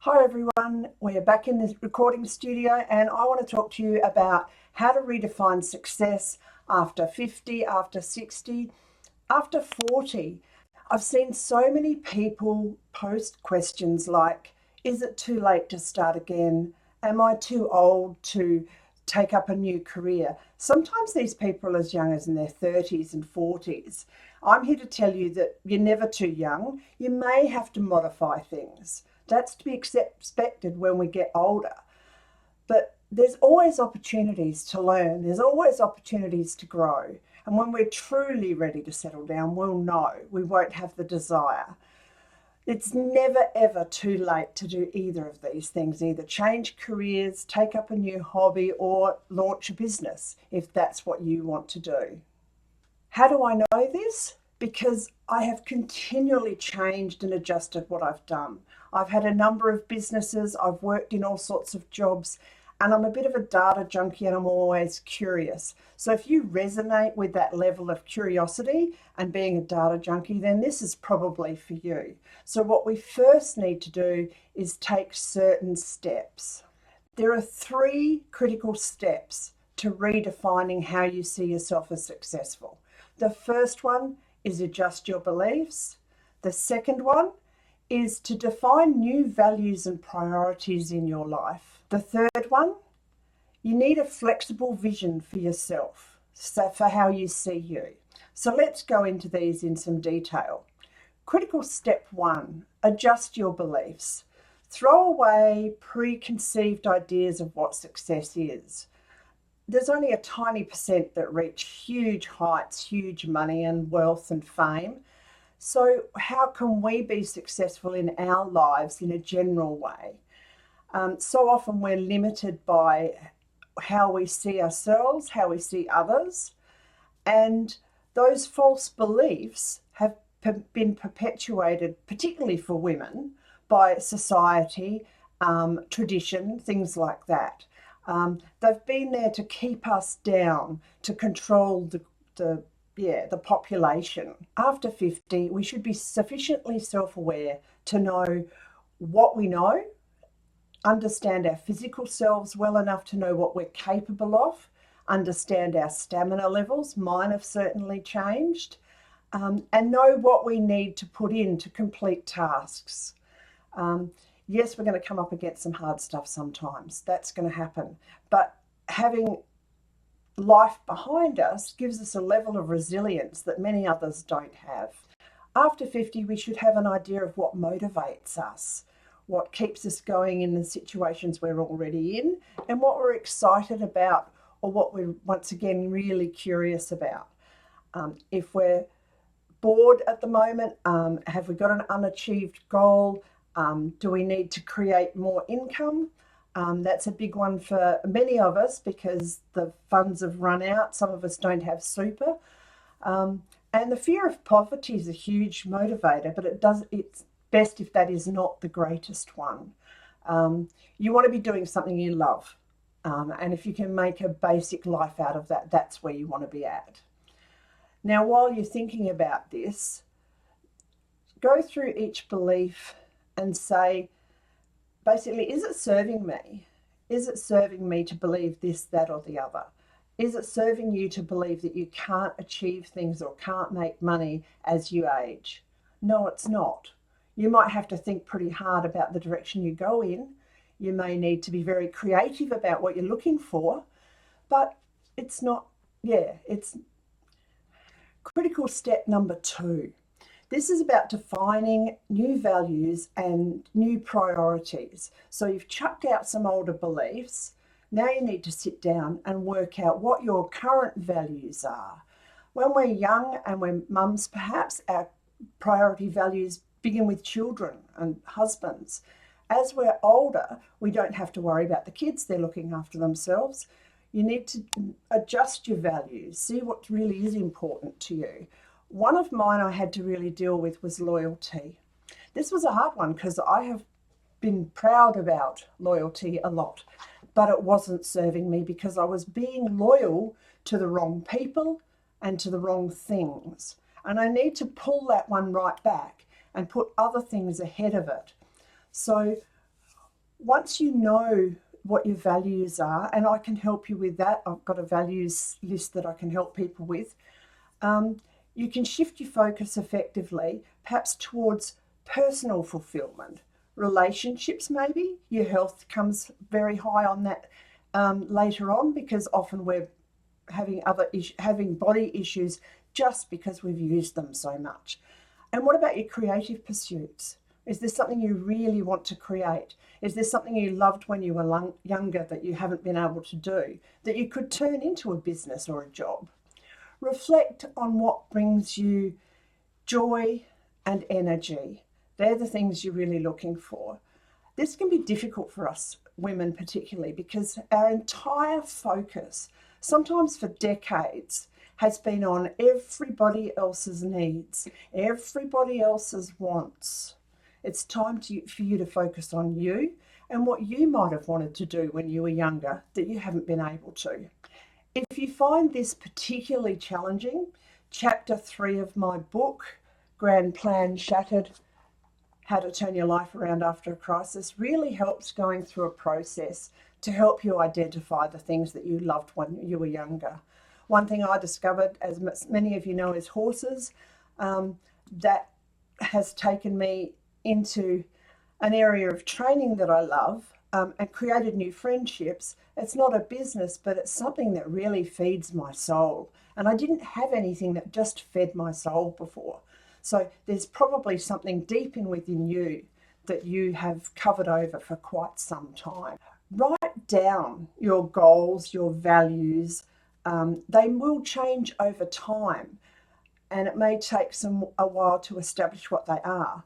Hi everyone, we're back in the recording studio and I want to talk to you about how to redefine success after 50, after 60, after 40. I've seen so many people post questions like, is it too late to start again? Am I too old to take up a new career? Sometimes these people are as young as in their 30s and 40s. I'm here to tell you that you're never too young. You may have to modify things. That's to be expected when we get older. But there's always opportunities to learn. There's always opportunities to grow. And when we're truly ready to settle down, we'll know we won't have the desire. It's never ever too late to do either of these things, either change careers, take up a new hobby, or launch a business if that's what you want to do. How do I know this? Because I have continually changed and adjusted what I've done. I've had a number of businesses, I've worked in all sorts of jobs, and I'm a bit of a data junkie and I'm always curious. So if you resonate with that level of curiosity and being a data junkie, then this is probably for you. So what we first need to do is take certain steps. There are three critical steps to redefining how you see yourself as successful. The first one is adjust your beliefs. The second one is to define new values and priorities in your life. The third one, you need a flexible vision for yourself, so for how you see you. So let's go into these in some detail. Critical step one, adjust your beliefs. Throw away preconceived ideas of what success is. There's only a tiny percent that reach huge heights, huge money and wealth and fame. So how can we be successful in our lives in a general way? So often we're limited by how we see ourselves, how we see others, and those false beliefs have been perpetuated, particularly for women, by society, tradition, things like that. They've been there to keep us down, to control the population. After 50, we should be sufficiently self-aware to know what we know, understand our physical selves well enough to know what we're capable of, understand our stamina levels. Mine have certainly changed, and know what we need to put in to complete tasks. Yes, we're going to come up against some hard stuff sometimes. That's going to happen. But having life behind us gives us a level of resilience that many others don't have. After 50, we should have an idea of what motivates us, what keeps us going in the situations we're already in, and what we're excited about or what we're, once again, really curious about. If we're bored at the moment, have we got an unachieved goal? Do we need to create more income? That's a big one for many of us because the funds have run out. Some of us don't have super. And the fear of poverty is a huge motivator, but it's best if that is not the greatest one. You want to be doing something you love. And if you can make a basic life out of that, that's where you want to be at. Now, while you're thinking about this, go through each belief and say, basically, is it serving me? Is it serving me to believe this, that, or the other? Is it serving you to believe that you can't achieve things or can't make money as you age? No, it's not. You might have to think pretty hard about the direction you go in. You may need to be very creative about what you're looking for, but it's not, it's critical step number 2. This is about defining new values and new priorities. So you've chucked out some older beliefs. Now you need to sit down and work out what your current values are. When we're young and we're mums, perhaps our priority values begin with children and husbands. As we're older, we don't have to worry about the kids. They're looking after themselves. You need to adjust your values, see what really is important to you. One of mine I had to really deal with was loyalty. This was a hard one because I have been proud about loyalty a lot, but it wasn't serving me because I was being loyal to the wrong people and to the wrong things. And I need to pull that one right back and put other things ahead of it. So Once you know what your values are, and I can help you with that, I've got a values list that I can help people with, you can shift your focus effectively, perhaps towards personal fulfillment, relationships maybe. Your health comes very high on that later on, because often we're having body issues just because we've used them so much. And what about your creative pursuits? Is there something you really want to create? Is there something you loved when you were younger that you haven't been able to do, that you could turn into a business or a job? Reflect on what brings you joy and energy. They're the things you're really looking for. This can be difficult for us women particularly, because our entire focus, sometimes for decades, has been on everybody else's needs, everybody else's wants. It's time for you to focus on you and what you might have wanted to do when you were younger that you haven't been able to. If you find this particularly challenging, chapter 3 of my book, Grand Plan Shattered, How to Turn Your Life Around After a Crisis, really helps going through a process to help you identify the things that you loved when you were younger. One thing I discovered, as many of you know, is horses. That has taken me into an area of training that I love, and created new friendships. It's not a business, but it's something that really feeds my soul. And I didn't have anything that just fed my soul before. So there's probably something deep within you that you have covered over for quite some time. Write down your goals, your values. They will change over time, and it may take a while to establish what they are,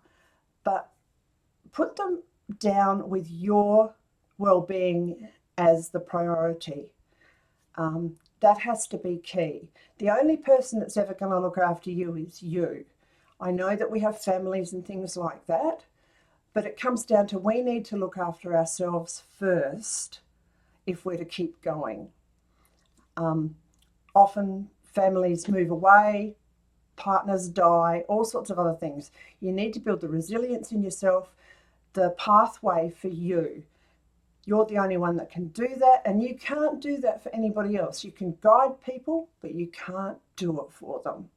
but put them down with your well-being as the priority. That has to be key. The only person that's ever going to look after you is you. I know that we have families and things like that, but it comes down to we need to look after ourselves first if we're to keep going. Often families move away, partners die, all sorts of other things. You need to build the resilience in yourself, the pathway for you. You're the only one that can do that, and you can't do that for anybody else. You can guide people, but you can't do it for them.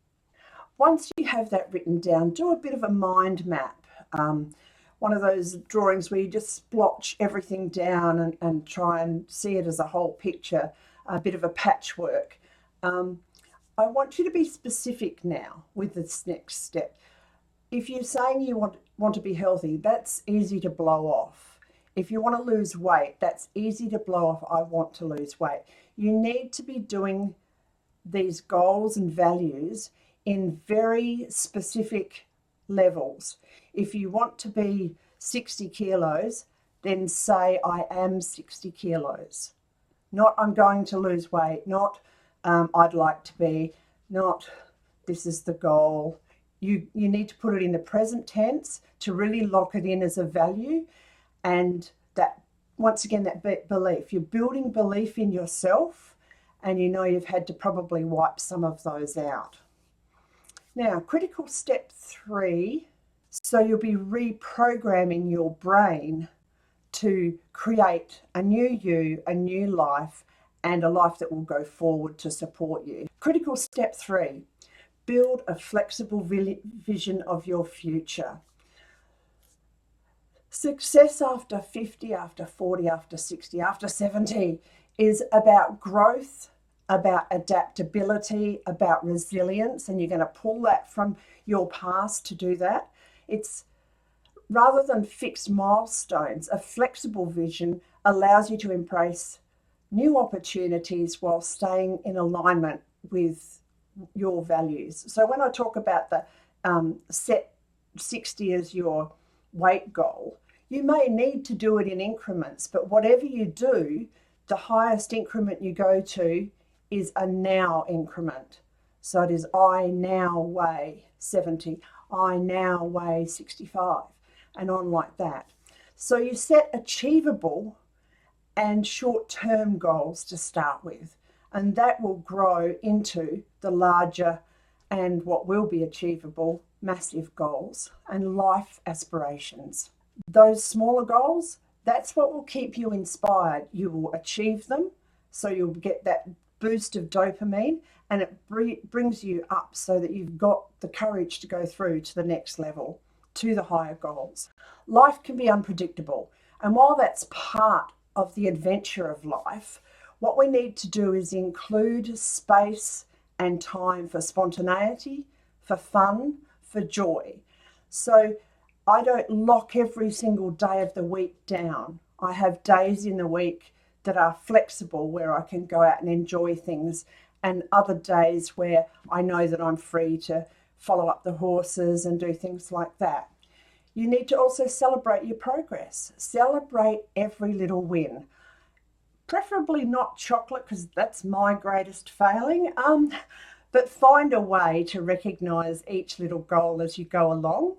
Once you have that written down, do a bit of a mind map. One of those drawings where you just splotch everything down and try and see it as a whole picture, a bit of a patchwork. I want you to be specific now with this next step. If you're saying you want to be healthy, that's easy to blow off. If you want to lose weight, that's easy to blow off. I want to lose weight. You need to be doing these goals and values in very specific levels. If you want to be 60 kilos, then say I am 60 kilos. Not I'm going to lose weight, not I'd like to be, not this is the goal. You need to put it in the present tense to really lock it in as a value. And that, once again, that belief, you're building belief in yourself, and you know you've had to probably wipe some of those out. Now, critical step 3, so you'll be reprogramming your brain to create a new you, a new life, and a life that will go forward to support you. Critical step 3, build a flexible vision of your future. Success after 50, after 40, after 60, after 70 is about growth, about adaptability, about resilience, and you're going to pull that from your past to do that. It's rather than fixed milestones, a flexible vision allows you to embrace new opportunities while staying in alignment with your values. So when I talk about the set 60 as your weight goal, you may need to do it in increments, but whatever you do, the highest increment you go to is a now increment. So it is I now weigh 70, I now weigh 65, and on like that. So you set achievable and short-term goals to start with, and that will grow into the larger and what will be achievable massive goals and life aspirations. Those smaller goals, That's what will keep you inspired. You will achieve them, so you'll get that boost of dopamine, and it brings you up so that you've got the courage to go through to the next level, to the higher goals. Life can be unpredictable, and while that's part of the adventure of life, what we need to do is include space and time for spontaneity, for fun, for joy. So I don't lock every single day of the week down. I have days in the week that are flexible where I can go out and enjoy things, and other days where I know that I'm free to follow up the horses and do things like that. You need to also celebrate your progress. Celebrate every little win. Preferably not chocolate, because that's my greatest failing. But find a way to recognise each little goal as you go along.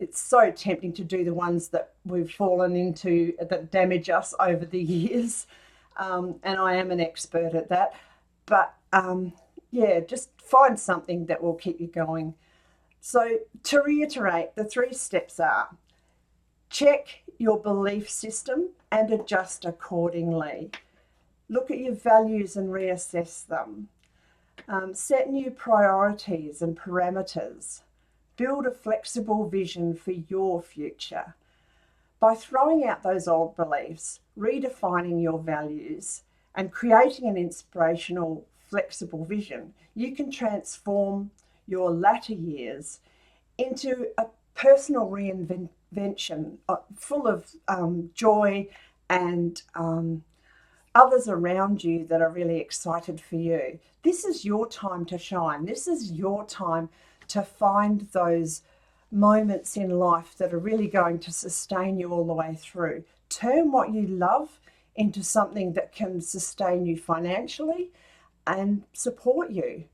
It's so tempting to do the ones that we've fallen into that damage us over the years. And I am an expert at that. But yeah, just find something that will keep you going. So to reiterate, the 3 steps are: check your belief system and adjust accordingly. Look at your values and reassess them. Set new priorities and parameters. Build a flexible vision for your future. By throwing out those old beliefs, redefining your values, and creating an inspirational, flexible vision, you can transform your latter years into a personal reinvention full of joy and others around you that are really excited for you. This is your time to shine. This is your time to find those moments in life that are really going to sustain you all the way through. Turn what you love into something that can sustain you financially and support you.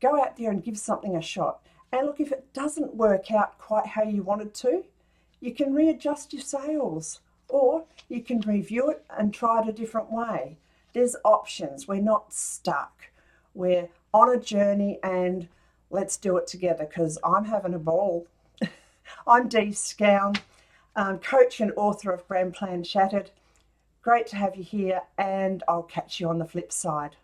Go out there and give something a shot. And look, if it doesn't work out quite how you wanted to, you can readjust your sails, or you can review it and try it a different way. There's options. We're not stuck. We're on a journey, and let's do it together, because I'm having a ball. I'm Dee Scown, coach and author of Grand Plan Shattered. Great to have you here, and I'll catch you on the flip side.